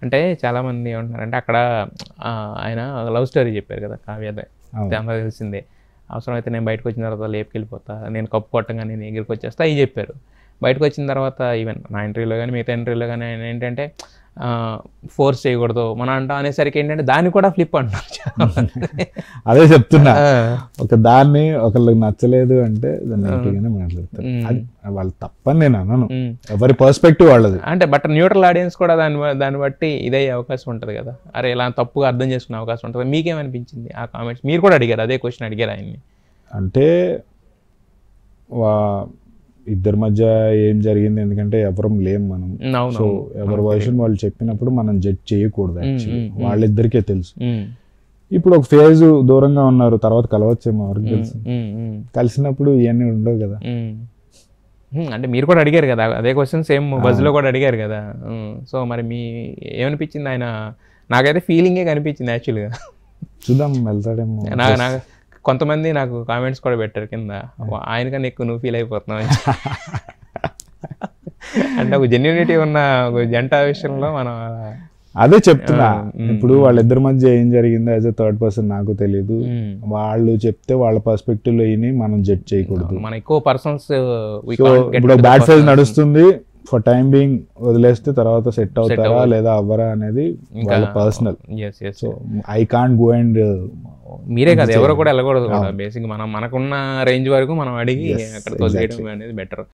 అంటే చాలామంది ఏమంటున్నారంటే అక్కడ ఆయన లవ్ స్టోరీ చెప్పారు కదా కావ్యదే, అందరూ తెలిసిందే. అవసరమైతే నేను బయటకు వచ్చిన తర్వాత లేపుకెళ్ళిపోతా, నేను కప్పు కొట్టంగానే నేను ఎగిరికి వచ్చేస్తా అవి చెప్పారు. బయటకు వచ్చిన తర్వాత ఈవెన్ నా ఇంటర్వ్యూలో కానీ మిగతా ఇంటర్వ్యూలో కానీ ఆయన ఏంటంటే ఫోర్స్ చేయకూడదు మన అంటాం అనేసరికి ఏంటంటే దాన్ని కూడా ఫ్లిప్ అంటున్నారు. అదే చెప్తున్నా, ఒక దాన్ని ఒకళ్ళకి నచ్చలేదు అంటే దాన్ని మాట్లాడతారు, వాళ్ళు తప్పని నేను అనను, ఎవరి పర్స్పెక్టివ్ వాళ్ళది. అంటే బట్ న్యూట్రల్ ఆడియన్స్ కూడా దాన్ని బట్టి ఇదయ్యే అవకాశం ఉంటుంది కదా, అరే ఇలా తప్పుగా అర్థం చేసుకునే అవకాశం ఉంటుంది. మీకేమనిపించింది ఆ కామెంట్స్? మీరు కూడా అడిగారు అదే క్వశ్చన్ అడిగారు ఆయన్ని. అంటే ఇద్దరి మధ్య ఏం జరిగింది, ఎందుకంటే ఎవరం లేం మనం, సో ఎవరి వర్షన్ వాళ్ళు చెప్పినప్పుడు మనం జడ్జ్ చేయకూడదు. యాక్చువల్లీ వాళ్ళిద్దరికే తెలుసు. ఇప్పుడు ఒక ఫేజ్ దూరంగా ఉన్నారు, తర్వాత కలవచ్చేమో ఎవరికి తెలుసు. కలిసినప్పుడు ఇవన్నీ ఉండవు కదా. అంటే మీరు కూడా అడిగారు కదా అదే క్వశ్చన్, సేమ్ బజ్లో కూడా అడిగారు కదా. సో మరి మీ ఏమనిపించింది? ఆయన నాకైతే ఫీలింగే కనిపించింది యాక్చువల్గా. చూద్దాం వెళ్తాడేమో. నాకు కొంతమంది నాకు కామెంట్స్ కూడా పెట్టారు కింద, ఆయనకన్నా ఎక్కువ నువ్వు ఫీల్ అయిపోతున్నావు అంటే ఒక జెన్యూనిటీ ఉన్న ఒక జంట విషయంలో మనం అదే చెప్తున్నా. ఇప్పుడు వాళ్ళిద్దరి మధ్య ఏం జరిగిందో యాజ్ ఎ థర్డ్ పర్సన్ నాకు తెలియదు. వాళ్ళు చెప్తే వాళ్ళ పర్స్పెక్టివ్ లో మనం జడ్జ్ చేయకూడదు. మన ఎక్కువ పర్సన్స్ ఇప్పుడు బ్యాడ్ ఫేజ్ నడుస్తుంది, ఫర్ టైం బీయింగ్ వదిలేస్తే తర్వాత సెట్ అవుతారా లేదా అవ్వరా అనేది వాళ్ళ personal. So I can't go and మీరే కదా ఎవరు కూడా వెళ్ళకూడదు. బేసిక్ మనం మనకున్న రేంజ్ వరకు మనం అడిగి అక్కడ వదిలేయడం అనేది బెటర్.